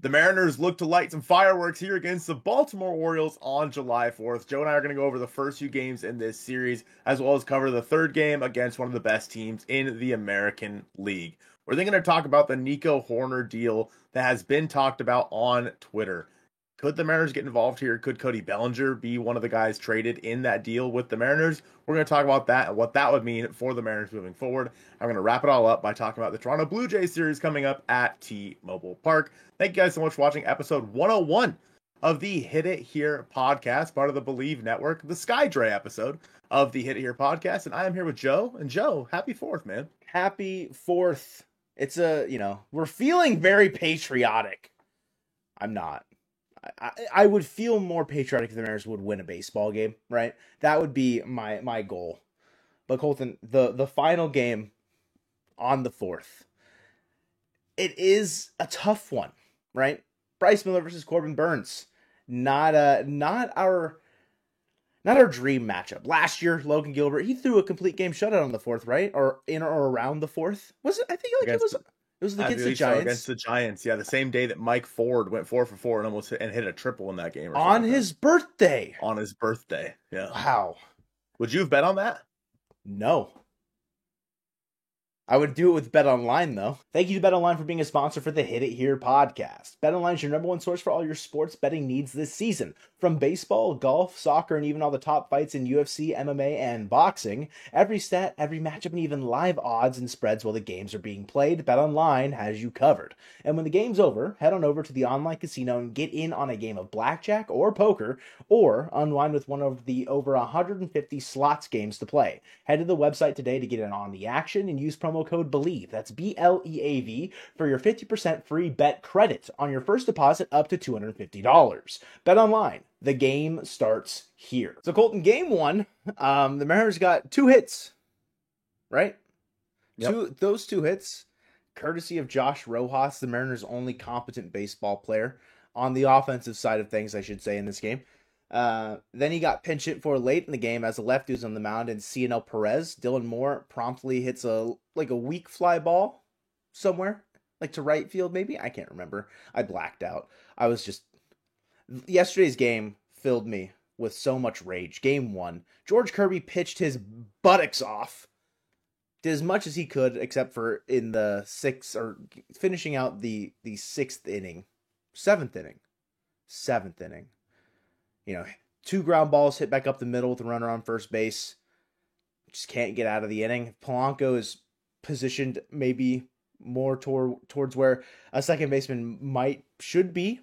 The Mariners look to light some fireworks here against the Baltimore Orioles on July 4th. Joe and I are going to go over the first few games in this series, as well as cover the third game against one of the best teams in the American League. We're then going to talk about the Nico Hoerner deal that has been talked about on Twitter. Could the Mariners get involved here? Could Cody Bellinger be one of the guys traded in that deal with the Mariners? We're going to talk about that and what that would mean for the Mariners moving forward. I'm going to wrap it all up by talking about the Toronto Blue Jays series coming up at T-Mobile Park. Thank you guys so much for watching episode 101 of the Hit It Here podcast, part of the Believe Network, the Sky Dre episode of the Hit It Here podcast. And I am here with Joe. And Joe, happy 4th, man. Happy 4th. It's we're feeling very patriotic. I'm not. I would feel more patriotic if the Mariners would win a baseball game, right? That would be my goal. But Colton, the final game on the 4th, it is a tough one, right? Bryce Miller versus Corbin Burnes, not our dream matchup. Last year, Logan Gilbert, he threw a complete game shutout on the 4th, right? Or in or around the 4th. Was it? I think it was against the Giants. Against the Giants, yeah. The same day that Mike Ford went 4 for 4 and almost hit a triple in that game. On his birthday. On his birthday, yeah. Wow. Would you have bet on that? No. I would do it with BetOnline, though. Thank you to BetOnline for being a sponsor for the Hit It Here podcast. BetOnline is your number one source for all your sports betting needs this season. From baseball, golf, soccer, and even all the top fights in UFC, MMA, and boxing, every stat, every matchup, and even live odds and spreads while the games are being played, BetOnline has you covered. And when the game's over, head on over to the online casino and get in on a game of blackjack or poker, or unwind with one of the over 150 slots games to play. Head to the website today to get in on the action and use promo code BELIEVE, that's BLEAV, for your 50% free bet credit on your first deposit up to $250. BetOnline, the game starts here. So Colton, game 1, the Mariners got 2 hits, right? Yep. Those 2 hits, courtesy of Josh Rojas, the Mariners' only competent baseball player on the offensive side of things, I should say, in this game. Then he got pinch hit for late in the game as the lefty was on the mound, and Cionel Perez, Dylan Moore, promptly hits a weak fly ball somewhere, like to right field maybe? I can't remember. I blacked out. Yesterday's game filled me with so much rage. Game 1, George Kirby pitched his buttocks off, did as much as he could, except for in the 6th, or finishing out the 6th inning, 7th inning. 2 ground balls hit back up the middle with a runner on first base. Just can't get out of the inning. Polanco is positioned maybe more towards where a second baseman should be.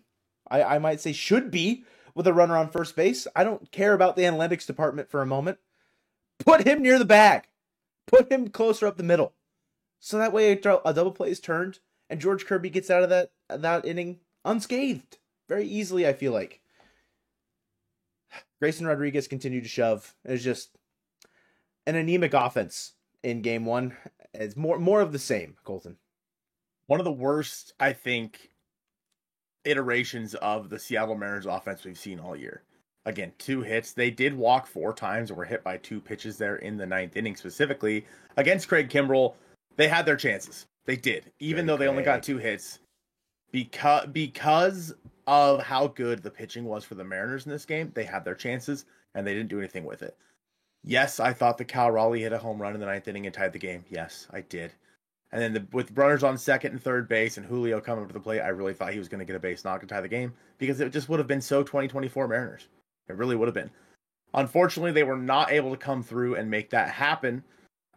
I might say should be, with a runner on first base. I don't care about the analytics department for a moment. Put him near the bag. Put him closer up the middle. So that way a double play is turned and George Kirby gets out of that inning unscathed. Very easily, I feel like. Grayson Rodriguez continued to shove. It was just an anemic offense in game 1. It's more of the same, Colton. One of the worst, I think, iterations of the Seattle Mariners offense we've seen all year. Again, 2 hits. They did walk 4 times and were hit by 2 pitches there in the 9th inning specifically. Against Craig Kimbrell, they had their chances. They did. Even though they only got 2 hits. Because of how good the pitching was for the Mariners in this game, they had their chances, and they didn't do anything with it. Yes, I thought that Cal Raleigh hit a home run in the 9th inning and tied the game. Yes, I did. And then with runners on second and third base and Julio coming up to the plate, I really thought he was going to get a base knock to tie the game, because it just would have been so 2024 Mariners. It really would have been. Unfortunately, they were not able to come through and make that happen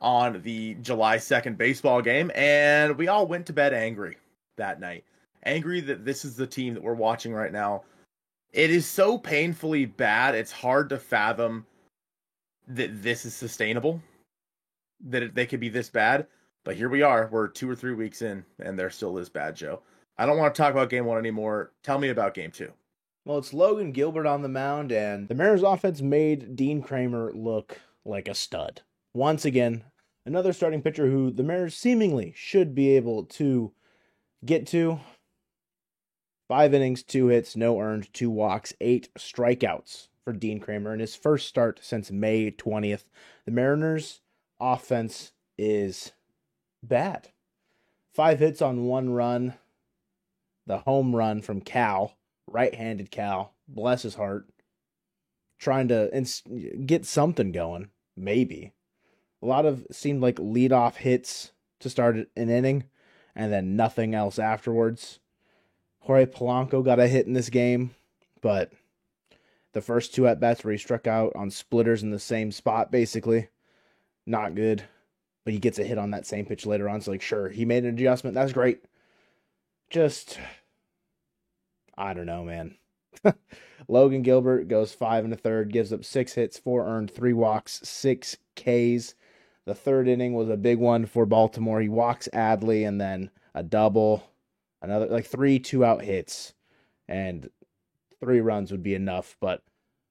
on the July 2nd baseball game, and we all went to bed angry that night. Angry that this is the team that we're watching right now. It is so painfully bad, it's hard to fathom that this is sustainable, that they could be this bad. But here we are, we're 2 or 3 weeks in, and they're still this bad, Joe. I don't want to talk about game 1 anymore. Tell me about game 2. Well, it's Logan Gilbert on the mound, and the Mariners offense made Dean Kramer look like a stud. Once again, another starting pitcher who the Mariners seemingly should be able to get to. 5 innings, 2 hits, no earned, 2 walks, 8 strikeouts for Dean Kramer in his first start since May 20th. The Mariners' offense is bad. 5 hits on 1 run. the home run from Cal, right-handed Cal, bless his heart, trying to get something going, maybe. A lot of seemed like leadoff hits to start an inning, and then nothing else afterwards. Jorge Polanco got a hit in this game, but the first two at-bats where he struck out on splitters in the same spot, basically, not good. But he gets a hit on that same pitch later on, so like, sure, he made an adjustment. That's great. Just, I don't know, man. Logan Gilbert goes 5 1/3, gives up 6 hits, 4 earned, 3 walks, 6 Ks. The third inning was a big one for Baltimore. He walks Adley and then a double, another like 3 2-out hits, and 3 runs would be enough. But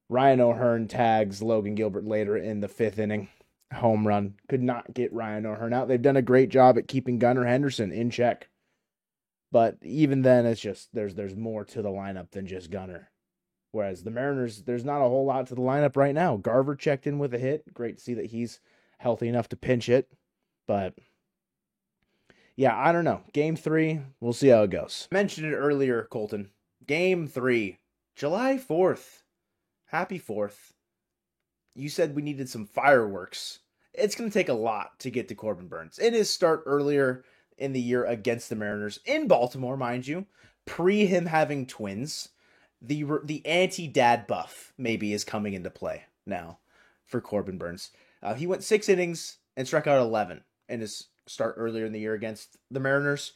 Ryan O'Hearn tags Logan Gilbert later in the 5th inning. Home run. Could not get Ryan O'Hearn out. They've done a great job at keeping Gunnar Henderson in check. But even then, it's just there's more to the lineup than just Gunnar. Whereas the Mariners, there's not a whole lot to the lineup right now. Garver checked in with a hit. Great to see that he's healthy enough to pinch it. But yeah, I don't know. Game 3, we'll see how it goes. I mentioned it earlier, Colton. Game 3, July 4th. Happy 4th. You said we needed some fireworks. It's going to take a lot to get to Corbin Burnes. In his start earlier in the year against the Mariners, in Baltimore, mind you, pre him having twins, the anti-dad buff maybe is coming into play now for Corbin Burnes. He went 6 innings and struck out 11 in his start earlier in the year against the Mariners.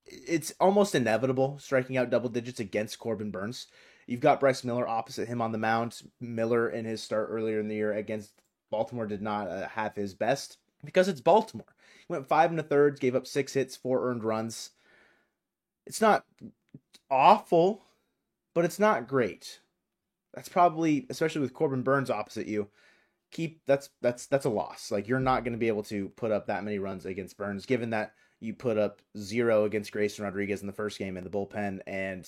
It's almost inevitable striking out double digits against Corbin Burnes. You've got Bryce Miller opposite him on the mound. Miller in his start earlier in the year against Baltimore did not have his best because it's Baltimore. He went 5 1/3, gave up 6 hits, 4 earned runs. It's not awful, but it's not great. That's probably, especially with Corbin Burnes opposite you, that's a loss. Like, you're not going to be able to put up that many runs against Burnes, given that you put up 0 against Grayson Rodriguez in the first game in the bullpen, and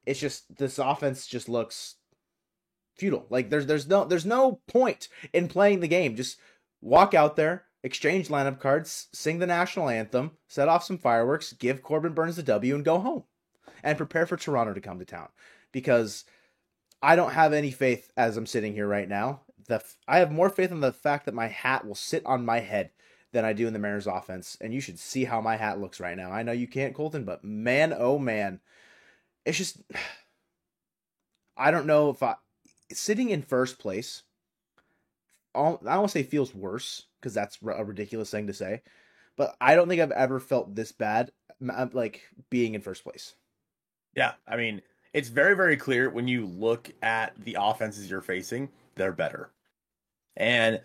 it's just, this offense just looks futile. Like, there's no point in playing the game. Just walk out there, exchange lineup cards, sing the national anthem, set off some fireworks, give Corbin Burnes the W, and go home. And prepare for Toronto to come to town. Because I don't have any faith as I'm sitting here right now. I have more faith in the fact that my hat will sit on my head than I do in the Mariners offense. And you should see how my hat looks right now. I know you can't, Colton, but man, oh man. It's just, I don't know if sitting in first place, I don't want to say feels worse, because that's a ridiculous thing to say, but I don't think I've ever felt this bad, like, being in first place. Yeah, I mean, it's very, very clear when you look at the offenses you're facing, they're better. And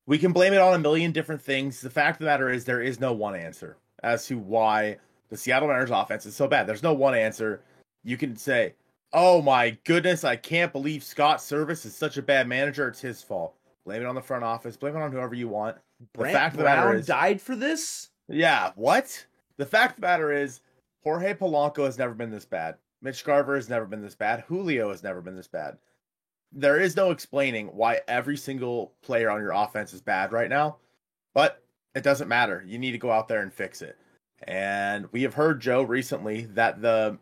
we can blame it on a million different things. The fact of the matter is there is no one answer as to why the Seattle Mariners offense is so bad. There's no one answer. You can say, oh my goodness, I can't believe Scott Service is such a bad manager. It's his fault. Blame it on the front office. Blame it on whoever you want. The fact of the matter is, died for this? Yeah, what? The fact of the matter is, Jorge Polanco has never been this bad. Mitch Garver has never been this bad. Julio has never been this bad. There is no explaining why every single player on your offense is bad right now, but it doesn't matter. You need to go out there and fix it. And we have heard, Joe, recently that the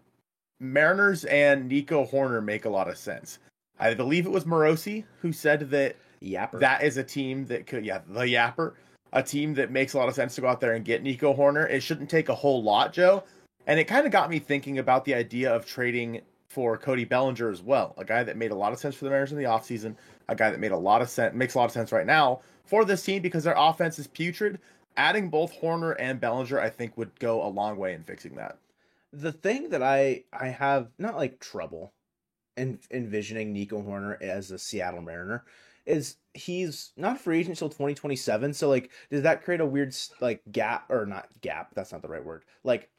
Mariners and Nico Hoerner make a lot of sense. I believe it was Morosi who said that Yapper. That is a team that could, the Yapper, a team that makes a lot of sense to go out there and get Nico Hoerner. It shouldn't take a whole lot, Joe. And it kind of got me thinking about the idea of trading for Cody Bellinger as well, a guy that made a lot of sense for the Mariners in the offseason, a guy that makes a lot of sense right now for this team because their offense is putrid. Adding both Hoerner and Bellinger, I think, would go a long way in fixing that. The thing that I have not like trouble in envisioning Nico Hoerner as a Seattle Mariner is he's not free agent until 2027. So, like, does that create a weird, like, gap, or not gap? That's not the right word. Like,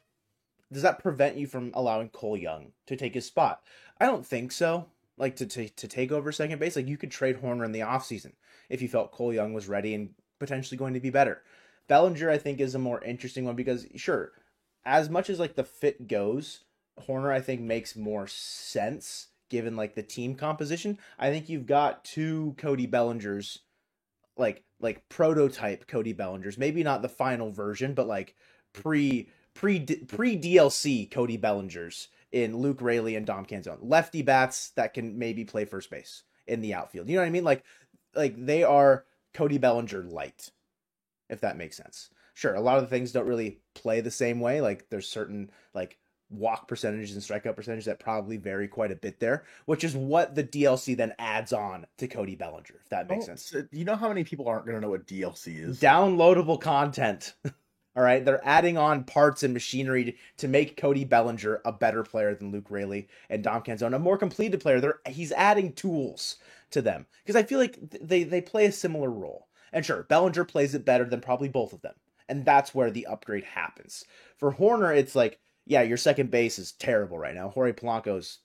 does that prevent you from allowing Cole Young to take his spot? I don't think so. Like, to take over second base, like, you could trade Hoerner in the offseason if you felt Cole Young was ready and potentially going to be better. Bellinger, I think, is a more interesting one because, sure, as much as, like, the fit goes, Hoerner, I think, makes more sense given, like, the team composition. I think you've got 2 Cody Bellingers, like prototype Cody Bellingers. Maybe not the final version, but, like, pre DLC Cody Bellingers in Luke Raley and Dom Canzone. Lefty bats that can maybe play first base in the outfield. You know what I mean? Like they are Cody Bellinger light, if that makes sense. Sure, a lot of the things don't really play the same way. Like there's certain like walk percentages and strikeout percentages that probably vary quite a bit there, which is what the DLC then adds on to Cody Bellinger, if that makes sense. You know how many people aren't going to know what DLC is? Downloadable content. All right, they're adding on parts and machinery to make Cody Bellinger a better player than Luke Raley and Dom Canzone, a more completed player. He's adding tools to them because I feel like they play a similar role. And sure, Bellinger plays it better than probably both of them, and that's where the upgrade happens. For Hoerner, it's like, yeah, your second base is terrible right now. Jorge Polanco's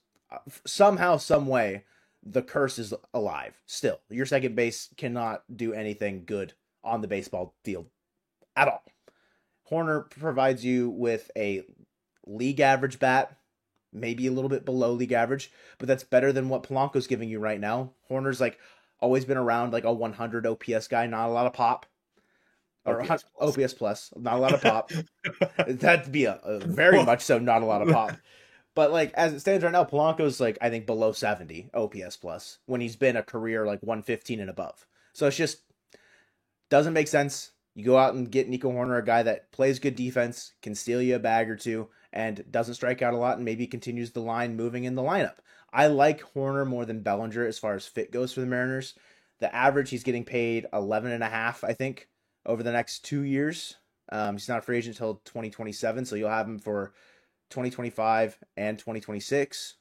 somehow, some way, the curse is alive. Still, your second base cannot do anything good on the baseball field at all. Hoerner provides you with a league average bat, maybe a little bit below league average, but that's better than what Polanco's giving you right now. Hoerner's like always been around like a 100 OPS guy, not a lot of pop. Or OPS plus, not a lot of pop. That'd be a very much so not a lot of pop. But like as it stands right now, Polanco's like I think below 70 OPS plus when he's been a career like 115 and above. So it's just doesn't make sense. You go out and get Nico Hoerner, a guy that plays good defense, can steal you a bag or two, and doesn't strike out a lot, and maybe continues the line moving in the lineup. I like Hoerner more than Bellinger as far as fit goes for the Mariners. The average, he's getting paid 11.5, I think, over the next 2 years. He's not a free agent until 2027, so you'll have him for 2025 and 2026.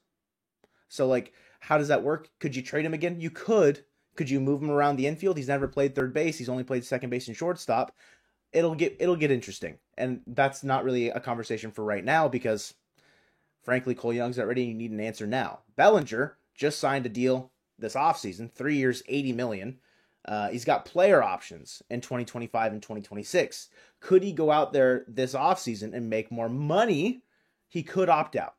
So, like, how does that work? Could you trade him again? You could. Could you move him around the infield? He's never played third base. He's only played second base and shortstop. It'll get interesting. And that's not really a conversation for right now because, frankly, Cole Young's not ready. You need an answer now. Bellinger just signed a deal this offseason, 3 years, $80 million. He's got player options in 2025 and 2026. Could he go out there this offseason and make more money? He could opt out.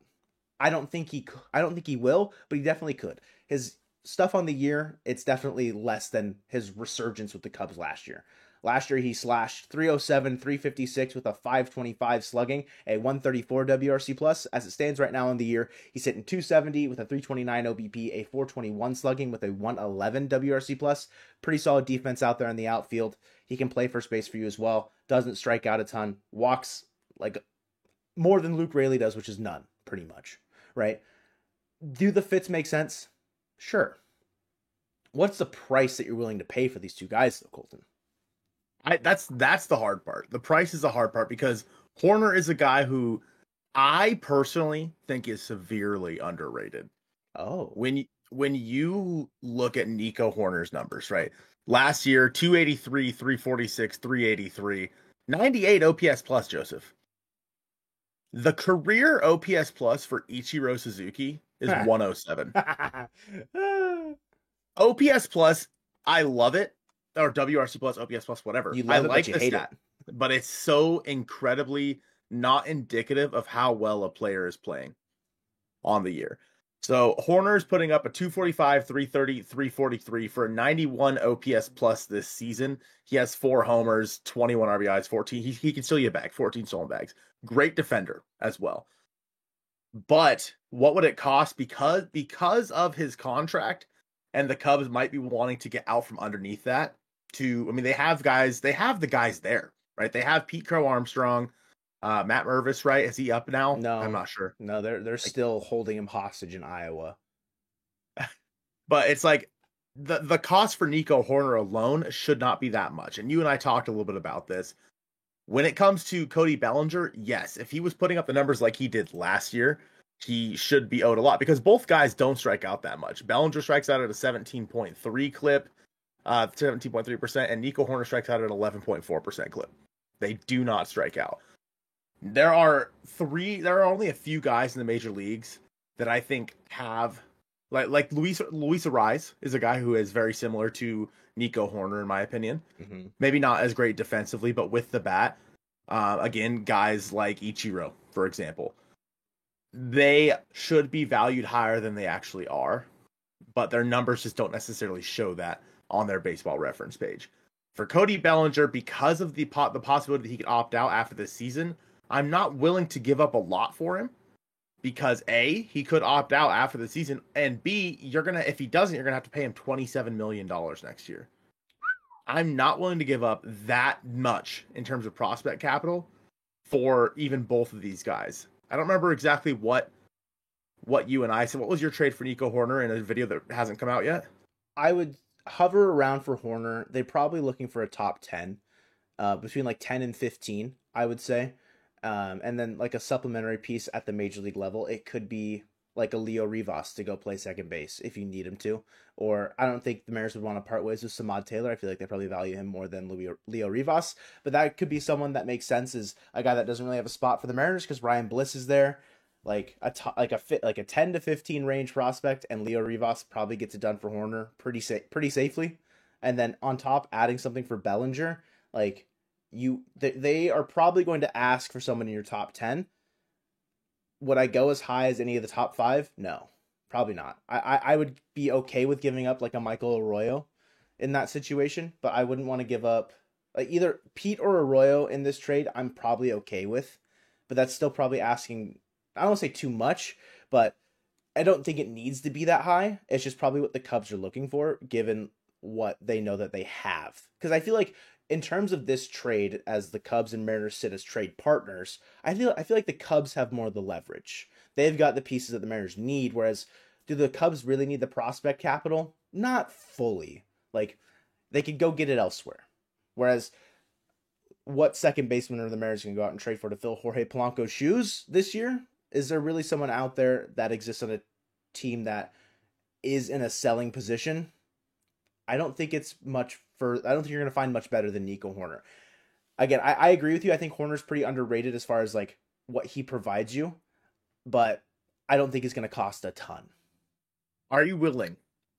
I don't think he will, but he definitely could. His stuff on the year, it's definitely less than his resurgence with the Cubs last year. Last year, he slashed 307, 356 with a 525 slugging, a 134 WRC plus. As it stands right now in the year, he's hitting 270 with a 329 OBP, a 421 slugging with a 111 WRC plus. Pretty solid defense out there in the outfield. He can play first base for you as well. Doesn't strike out a ton. Walks like more than Luke Raley does, which is none, pretty much, right? Do the fits make sense? Sure. What's the price that you're willing to pay for these two guys, though, Colton? That's the hard part. The price is the hard part because Hoerner is a guy who I personally think is severely underrated. Oh. When you look at Nico Hoerner's numbers, right? Last year, 283, 346, 383, 98 OPS plus, Joseph. The career OPS plus for Ichiro Suzuki is 107. OPS plus, I love it. Or WRC plus, OPS plus, whatever. You love I it, like but you the hate stat, but it's so incredibly not indicative of how well a player is playing on the year. So Hoerner's putting up a 245, 330, 343 for a 91 OPS plus this season. He has 4 homers, 21 RBIs, 14. He can steal you a bag, 14 stolen bags. Great defender as well. But what would it cost because of his contract? And the Cubs might be wanting to get out from underneath that they have the guys there, right? They have Pete Crow Armstrong, Matt Mervis, right? Is he up now? No, I'm not sure. No, they're still holding him hostage in Iowa. But it's like the cost for Nico Hoerner alone should not be that much. And you and I talked a little bit about this. When it comes to Cody Bellinger, yes, if he was putting up the numbers like he did last year, he should be owed a lot because both guys don't strike out that much. Bellinger strikes out at a 17.3 clip, 17.3%, and Nico Hoerner strikes out at 11.4% clip. They do not strike out. There are only a few guys in the major leagues that I think have like Luis Arraez is a guy who is very similar to Nico Hoerner in my opinion. Mm-hmm. Maybe not as great defensively, but with the bat, again, guys like Ichiro, for example. They should be valued higher than they actually are, but their numbers just don't necessarily show that on their baseball reference page. For Cody Bellinger, because of the possibility that he could opt out after this season, I'm not willing to give up a lot for him because A, he could opt out after the season, and B, if he doesn't, you're gonna have to pay him $27 million next year. I'm not willing to give up that much in terms of prospect capital for even both of these guys. I don't remember exactly what you and I said. What was your trade for Nico Horner in a video that hasn't come out yet? I would hover around for Horner. They're probably looking for a top 10, between like 10 and 15, I would say. And then like a supplementary piece at the major league level. It could be like a Leo Rivas to go play second base if you need him to. Or I don't think the Mariners would want to part ways with Samad Taylor. I feel like they probably value him more than Leo Rivas. But that could be someone that makes sense, is a guy that doesn't really have a spot for the Mariners because Ryan Bliss is there. Like a 10 to 15 range prospect, and Leo Rivas probably gets it done for Horner pretty safely. And then on top, adding something for Bellinger, like they are probably going to ask for someone in your top 10. Would I go as high as any of the top 5? No, probably not. I would be okay with giving up like a Michael Arroyo in that situation, but I wouldn't want to give up like either Pete or Arroyo in this trade. I'm probably okay with, but that's still probably asking, I don't want to say too much, but I don't think it needs to be that high. It's just probably what the Cubs are looking for, given what they know that they have. Because I feel like in terms of this trade, as the Cubs and Mariners sit as trade partners, I feel like the Cubs have more of the leverage. They've got the pieces that the Mariners need, whereas do the Cubs really need the prospect capital? Not fully. Like, they could go get it elsewhere. Whereas, what second baseman are the Mariners going to go out and trade for to fill Jorge Polanco's shoes this year? Is there really someone out there that exists on a team that is in a selling position? I don't think it's much I don't think you're going to find much better than Nico Horner. Again, I agree with you. I think Horner's pretty underrated as far as like what he provides you, but I don't think it's going to cost a ton. Are you willing,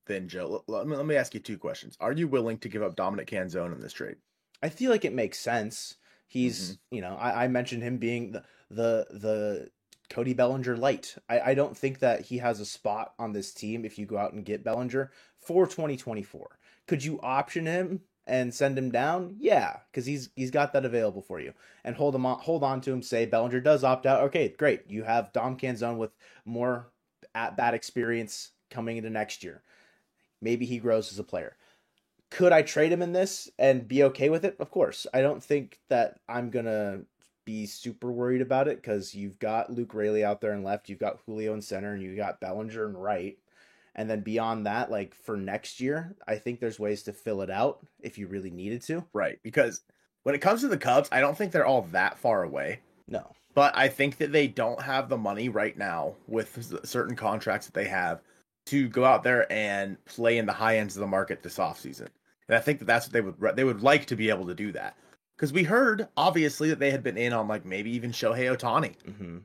then, Joe? Let me ask you 2 questions. Are you willing to give up Dominic Canzone in this trade? I feel like it makes sense. He's, I mentioned him being the Cody Bellinger light. I don't think that he has a spot on this team if you go out and get Bellinger for 2024. Could you option him and send him down? Yeah, because he's got that available for you. And hold on to him, say Bellinger does opt out. Okay, great. You have Dom Canzone with more at-bat experience coming into next year. Maybe he grows as a player. Could I trade him in this and be okay with it? Of course. I don't think that I'm going to be super worried about it because you've got Luke Raley out there in left, you've got Julio in center, and you've got Bellinger in right. And then beyond that, like for next year, I think there's ways to fill it out if you really needed to. Right, because when it comes to the Cubs, I don't think they're all that far away. No. But I think that they don't have the money right now with certain contracts that they have to go out there and play in the high ends of the market this offseason. And I think that that's what they would like to be able to do that. Because we heard, obviously, that they had been in on, like, maybe even Shohei Ohtani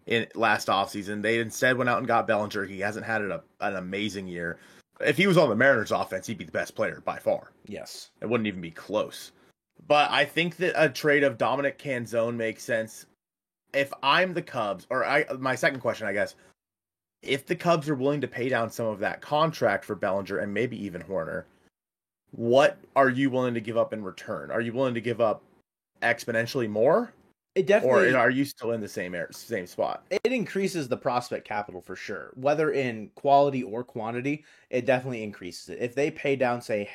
in last offseason. They instead went out and got Bellinger. He hasn't had an amazing year. If he was on the Mariners offense, he'd be the best player by far. Yes. It wouldn't even be close. But I think that a trade of Dominic Canzone makes sense. If I'm the Cubs, my second question, I guess, if the Cubs are willing to pay down some of that contract for Bellinger and maybe even Horner, what are you willing to give up in return? Are you willing to give up exponentially more? It definitely, or are you still in the same spot? It increases the prospect capital for sure. Whether in quality or quantity, it definitely increases it. If they pay down, say,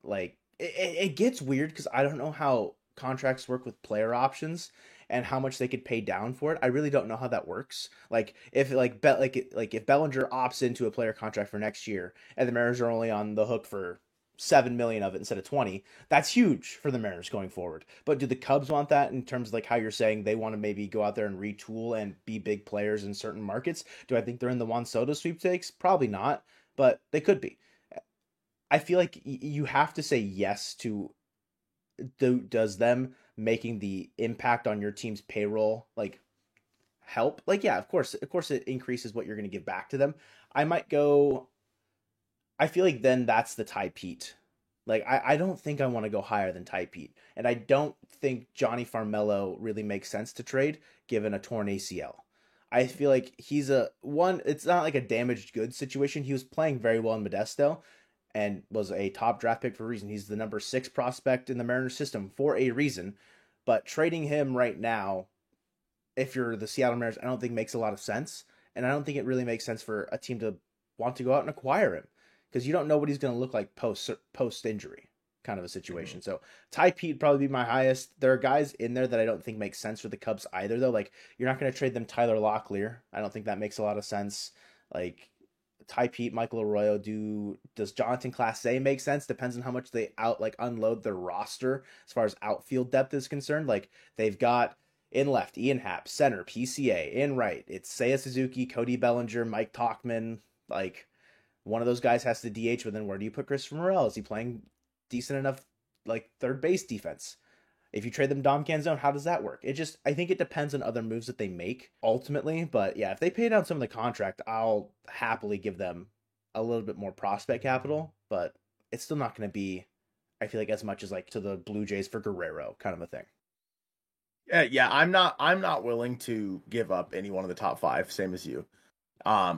like, it gets weird because I don't know how contracts work with player options and how much they could pay down for it. I really don't know how that works. Like if if Bellinger opts into a player contract for next year and the Mariners are only on the hook for $7 million of it instead of 20, that's huge for the Mariners going forward. But do the Cubs want that in terms of like how you're saying they want to maybe go out there and retool and be big players in certain markets? Do I think they're in the Juan Soto sweepstakes? Probably not, but they could be. I feel like you have to say yes to does them making the impact on your team's payroll like help? Like, yeah, of course it increases what you're going to give back to them. I feel like then that's the Ty Pete. Like, I don't think I want to go higher than Ty Pete. And I don't think Johnny Farmelo really makes sense to trade given a torn ACL. I feel like he's it's not like a damaged goods situation. He was playing very well in Modesto and was a top draft pick for a reason. He's the number 6 prospect in the Mariners system for a reason. But trading him right now if you're the Seattle Mariners, I don't think makes a lot of sense. And I don't think it really makes sense for a team to want to go out and acquire him because you don't know what he's going to look like post injury kind of a situation. Mhm. So Ty Pete would probably be my highest. There are guys in there that I don't think make sense for the Cubs either, though. Like, you're not going to trade them Tyler Locklear. I don't think that makes a lot of sense. Like, Ty Pete, Michael Arroyo, does Jonathan Clase make sense? Depends on how much they unload their roster as far as outfield depth is concerned. Like, they've got in left, Ian Happ, center, PCA, in right, it's Seiya Suzuki, Cody Bellinger, Mike Talkman. Like, one of those guys has to DH, but then where do you put Christopher Morel? Is he playing decent enough, like, third base defense? If you trade them Dom Canzone, how does that work? I think it depends on other moves that they make ultimately. But yeah, if they pay down some of the contract, I'll happily give them a little bit more prospect capital. But it's still not going to be, I feel like, as much as like to the Blue Jays for Guerrero kind of a thing. Yeah, I'm not willing to give up any one of the top five, same as you.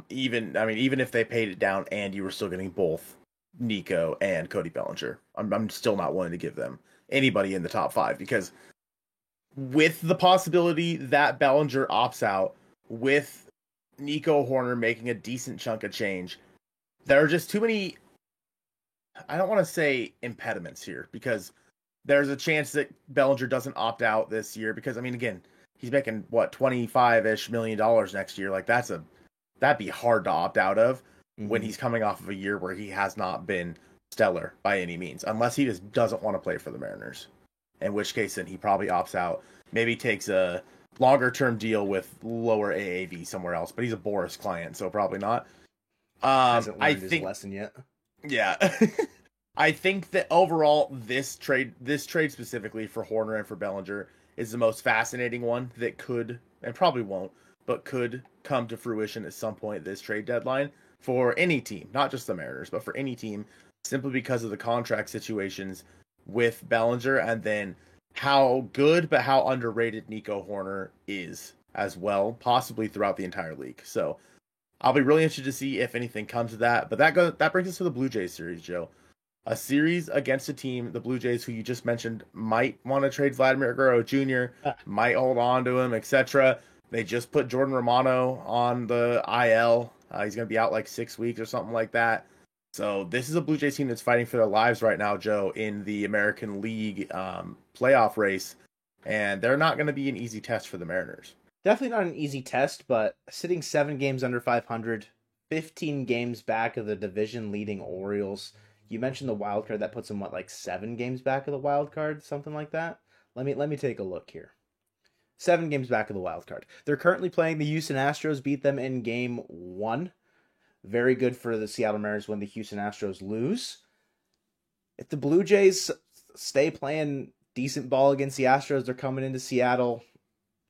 Even if they paid it down and you were still getting both Nico and Cody Bellinger, I'm still not willing to give them anybody in the top five because with the possibility that Bellinger opts out, with Nico Horner making a decent chunk of change, there are just too many. I don't want to say impediments here because there's a chance that Bellinger doesn't opt out this year because I mean, again, he's making what $25-ish million next year. Like that'd be hard to opt out of when he's coming off of a year where he has not been stellar by any means, unless he just doesn't want to play for the Mariners. In which case, then he probably opts out. Maybe takes a longer term deal with lower AAV somewhere else. But he's a Boris client, so probably not. Hasn't I learned his think, lesson yet. yeah. I think that overall, this trade specifically for Horner and for Bellinger is the most fascinating one that could, and probably won't, but could come to fruition at some point this trade deadline for any team, not just the Mariners, but for any team, simply because of the contract situations with Bellinger and then how good but how underrated Nico Horner is as well, possibly throughout the entire league. So I'll be really interested to see if anything comes of that. But that brings us to the Blue Jays series, Joe. A series against a team, the Blue Jays, who you just mentioned, might want to trade Vladimir Guerrero Jr., might hold on to him, etc. They just put Jordan Romano on the IL. He's going to be out like 6 weeks or something like that. So this is a Blue Jays team that's fighting for their lives right now, Joe, in the American League playoff race. And they're not going to be an easy test for the Mariners. Definitely not an easy test, but sitting 7 games under 500, 15 games back of the division leading Orioles. You mentioned the wild card, that puts them like 7 games back of the wild card, something like that. Let me take a look here. 7 games back of the wild card. They're currently playing the Houston Astros, beat them in game 1. Very good for the Seattle Mariners when the Houston Astros lose. If the Blue Jays stay playing decent ball against the Astros, they're coming into Seattle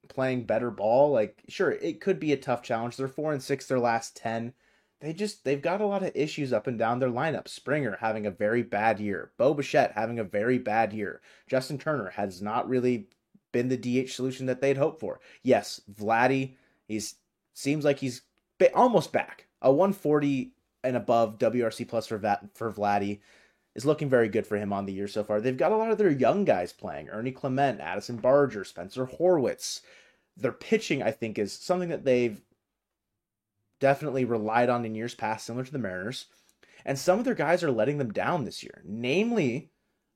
playing better ball. Like, sure, it could be a tough challenge. They're 4-6 their last 10. They've got a lot of issues up and down their lineup. Springer having a very bad year. Bo Bichette having a very bad year. Justin Turner has not really been the DH solution that they'd hoped for. Yes, Vladdy, seems like he's almost back. A 140 and above WRC plus for Vladdy is looking very good for him on the year so far. They've got a lot of their young guys playing. Ernie Clement, Addison Barger, Spencer Horwitz. Their pitching, I think, is something that they've definitely relied on in years past, similar to the Mariners. And some of their guys are letting them down this year. Namely,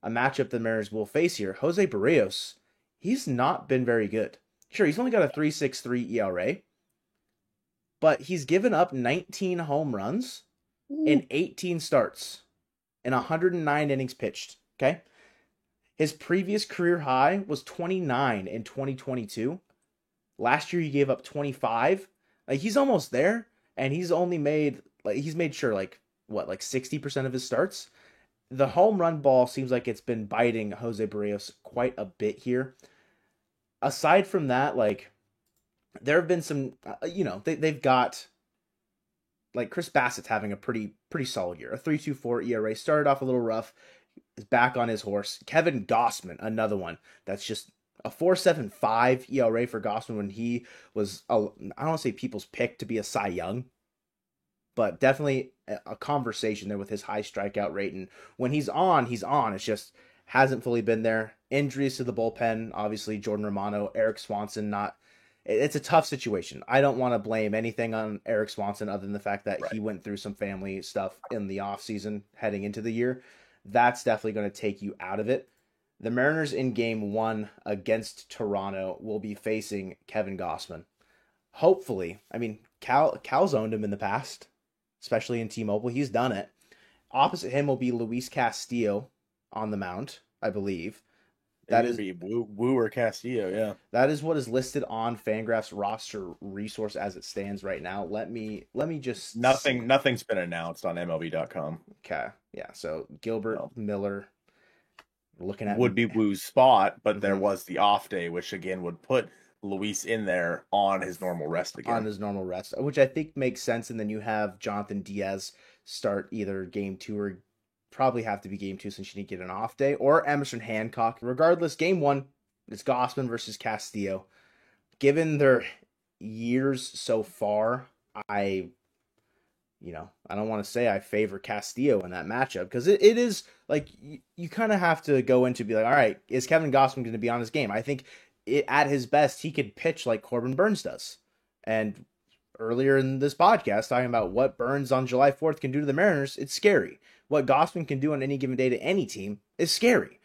a matchup the Mariners will face here, Jose Barrios. He's not been very good. Sure, he's only got a 3.63 ERA, but he's given up 19 home runs in 18 starts and 109 innings pitched. Okay? His previous career high was 29 in 2022. Last year he gave up 25. Like, he's almost there, and he's made 60% of his starts. The home run ball seems like it's been biting Jose Barrios quite a bit here. Aside from that, like, there have been some, they've got, like, Chris Bassett's having a pretty solid year. A 3.24 ERA, started off a little rough, is back on his horse. Kevin Gausman, another one that's just a 4.75 ERA for Gausman when he was, I don't want to say people's pick to be a Cy Young, but definitely a conversation there with his high strikeout rate. And when he's on. It's just hasn't fully been there. Injuries to the bullpen, obviously Jordan Romano, Eric Swanson not it's a tough situation. I don't want to blame anything on Eric Swanson other than the fact that he went through some family stuff in the offseason heading into the year. That's definitely going to take you out of it. The Mariners in game 1 against Toronto will be facing Kevin Gausman. Hopefully, I mean, Cal's owned him in the past, especially in T-Mobile. He's done it. Opposite him will be Luis Castillo on the mound, I believe. That is Woo or Castillo, yeah. That is what is listed on Fangraphs roster resource as it stands right now. Let me just nothing's been announced on MLB.com. Okay, yeah. So Gilbert Miller, looking at would be Woo's spot, but there was the off day, which again would put Luis in there on his normal rest again. On his normal rest, which I think makes sense. And then you have Jonathan Diaz start either game 2 or probably have to be game 2 since you didn't get an off day, or Emerson Hancock. Regardless, game 1 is Gausman versus Castillo. Given their years so far, I don't want to say I favor Castillo in that matchup, because it is like you kind of have to go into be like, all right, is Kevin Gausman going to be on his game? I think at his best, he could pitch like Corbin Burnes does. And earlier in this podcast, talking about what Burnes on July 4th can do to the Mariners, it's scary. What Gausman can do on any given day to any team is scary.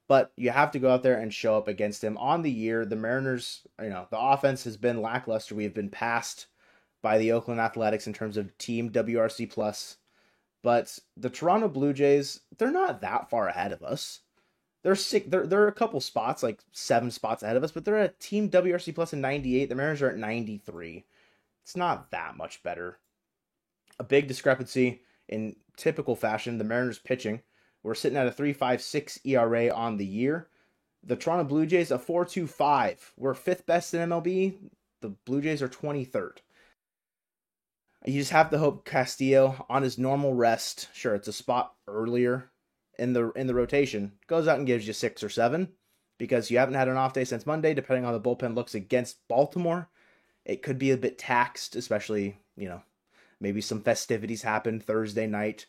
But you have to go out there and show up against him. On the year, the Mariners, the offense has been lackluster. We have been passed by the Oakland Athletics in terms of team WRC+. But the Toronto Blue Jays, they're not that far ahead of us. They're a couple spots, like 7 spots ahead of us, but they're at team WRC+ in 98. The Mariners are at 93. It's not that much better. A big discrepancy in typical fashion, the Mariners pitching. We're sitting at a 3.56 ERA on the year. The Toronto Blue Jays, a 4.25. We're 5th best in MLB. The Blue Jays are 23rd. You just have to hope Castillo, on his normal rest, sure, it's a spot earlier in the rotation, goes out and gives you 6 or 7, because you haven't had an off day since Monday, depending on how the bullpen looks against Baltimore. It could be a bit taxed, especially, maybe some festivities happen Thursday night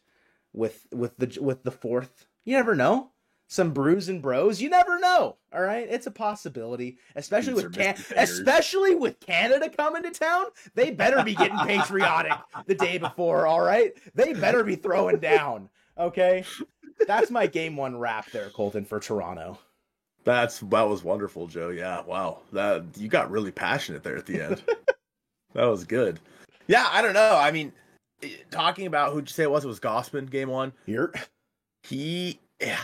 with the 4th. You never know. Some brews and bros. You never know. All right, it's a possibility, especially with Canada coming to town. They better be getting patriotic the day before. All right, they better be throwing down. Okay, that's my game 1 wrap there, Colton, for Toronto. That was wonderful, Joe. Yeah, wow, that you got really passionate there at the end. That was good. Yeah, I don't know. I mean, talking about who'd you say it was Gausman, game 1. Here,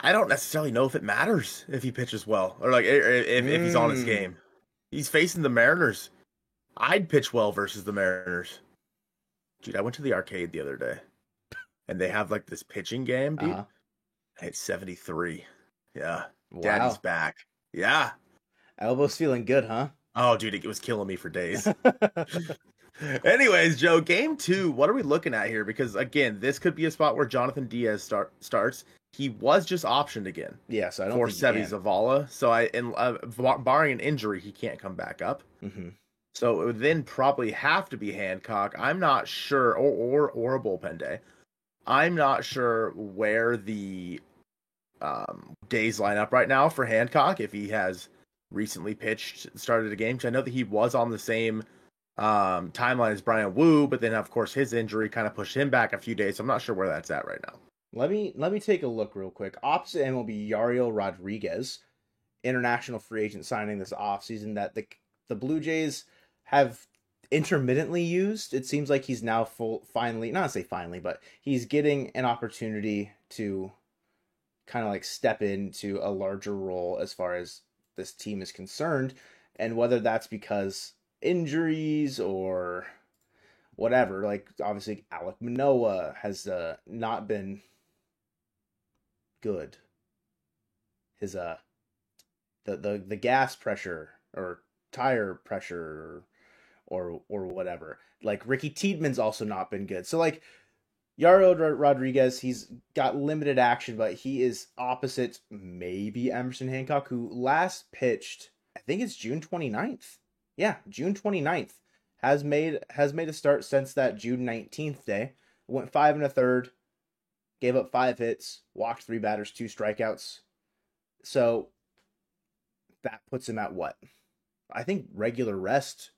I don't necessarily know if it matters if he pitches well, or like if he's on his game. He's facing the Mariners. I'd pitch well versus the Mariners. Dude, I went to the arcade the other day, and they have like this pitching game, dude. I hit 73. Yeah. Wow. Daddy's back. Yeah. Elbow's feeling good, huh? Oh, dude, it was killing me for days. Anyways, Joe, game 2, what are we looking at here? Because, again, this could be a spot where Jonathan Diaz starts. He was just optioned again. Yeah, so I don't for Seby Zavala. So, barring an injury, he can't come back up. Mm-hmm. So, it would then probably have to be Hancock. I'm not sure, or a bullpen day. I'm not sure where the days line up right now for Hancock, if he has recently started a game. Because I know that he was on the same timeline as Brian Woo, but then of course his injury kind of pushed him back a few days. So I'm not sure where that's at right now. Let me take a look real quick. Opposite him will be Yariel Rodriguez, international free agent signing this offseason that the Blue Jays have intermittently used. It seems like he's now finally, not to say finally, but he's getting an opportunity to kind of like step into a larger role as far as this team is concerned. And whether that's because injuries or whatever, like obviously Alek Manoah has not been good. His the gas pressure or tire pressure or whatever, like Ricky Tiedeman's also not been good. So like Yariel Rodriguez, he's got limited action, but he is opposite maybe Emerson Hancock, who last pitched, I think it's June 29th. Yeah, June 29th. Has made a start since that June 19th day. Went 5 1/3, gave up 5 hits, walked 3 batters, 2 strikeouts. So that puts him at what? I think regular rest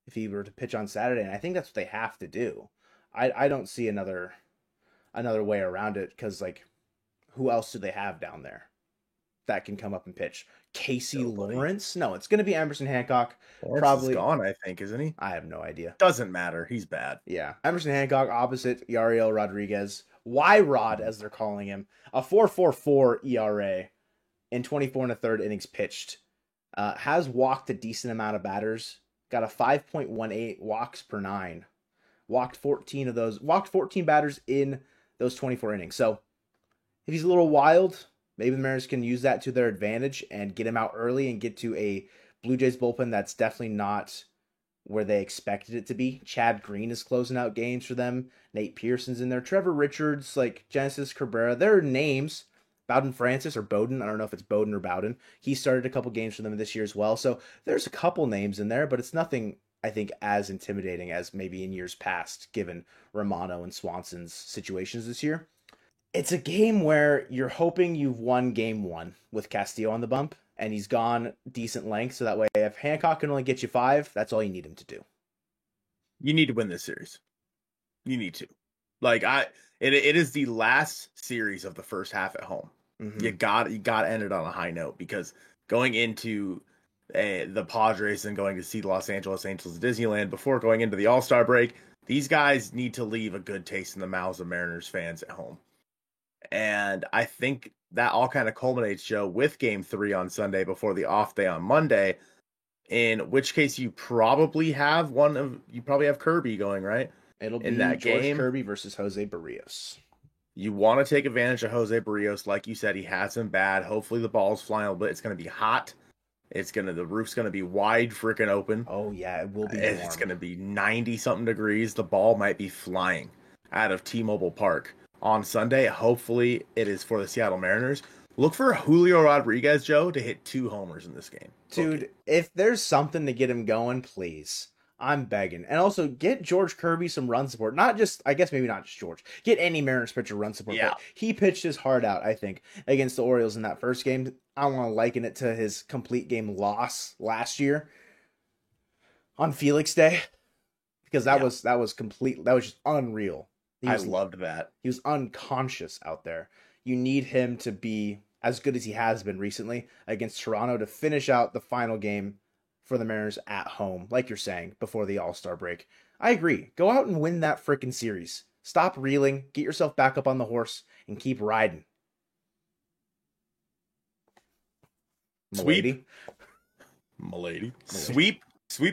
if he were to pitch on Saturday, and I think that's what they have to do. I don't see another way around it, because like, who else do they have down there that can come up and pitch? Casey Lawrence? No, it's going to be Emerson Hancock. Lawrence Probably is gone, I think, isn't he? I have no idea. Doesn't matter. He's bad. Yeah, Emerson Hancock opposite Yariel Rodriguez. Y-Rod, as they're calling him. A 4.44 ERA in 24 and a third innings pitched. Has walked a decent amount of batters. Got a 5.18 walks per 9. Walked 14 batters in those 24 innings. So if he's a little wild, maybe the Mariners can use that to their advantage and get him out early and get to a Blue Jays bullpen that's definitely not where they expected it to be. Chad Green is closing out games for them. Nate Pearson's in there. Trevor Richards, like Genesis Cabrera. Their names. Bowden Francis or Bowden. I don't know if it's Bowden or Bowden. He started a couple games for them this year as well. So there's a couple names in there, but it's nothing, I think, as intimidating as maybe in years past, given Romano and Swanson's situations this year. It's a game where you're hoping you've won game 1 with Castillo on the bump, and he's gone decent length, so that way if Hancock can only get you 5, that's all you need him to do. You need to win this series. You need to. Like, it is the last series of the first half at home. Mm-hmm. You got to end it on a high note, because going into the Padres and going to see Los Angeles Angels at Disneyland before going into the All-Star break, these guys need to leave a good taste in the mouths of Mariners fans at home. And I think that all kind of culminates, Joe, with Game 3 on Sunday before the off day on Monday, in which case you probably have Kirby going, right? It'll be in that George game. Kirby versus Jose Barrios. You want to take advantage of Jose Barrios. Like you said, he has been bad. Hopefully the ball's flying a little bit. It's going to be hot. The roof's going to be wide freaking open. Oh, yeah, it will be warm. It's going to be 90-something degrees. The ball might be flying out of T-Mobile Park on Sunday. Hopefully it is for the Seattle Mariners. Look for Julio Rodriguez, Joe, to hit 2 homers in this game. Dude, if there's something to get him going, please. I'm begging. And also, get George Kirby some run support. Not just, I guess maybe not just George. Get any Mariners pitcher run support. Yeah. But he pitched his heart out, I think, against the Orioles in that first game. I want to liken it to his complete game loss last year on Felix Day. Because that was just unreal. I loved that. He was unconscious out there. You need him to be as good as he has been recently against Toronto to finish out the final game for the Mariners at home, like you're saying, before the All-Star break. I agree. Go out and win that freaking series. Stop reeling, get yourself back up on the horse, and keep riding. Milady. Sweep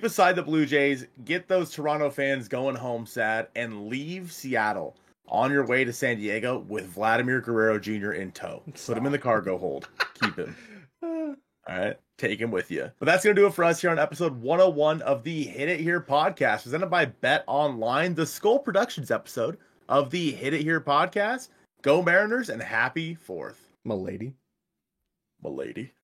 aside the Blue Jays, get those Toronto fans going home sad, and leave Seattle on your way to San Diego with Vladimir Guerrero Jr. in tow. Put him in the cargo hold. Keep him. All right. Take him with you. But that's going to do it for us here on episode 101 of the Hit It Here podcast, presented by Bet Online, the Skull Productions episode of the Hit It Here podcast. Go Mariners and happy 4th. Milady.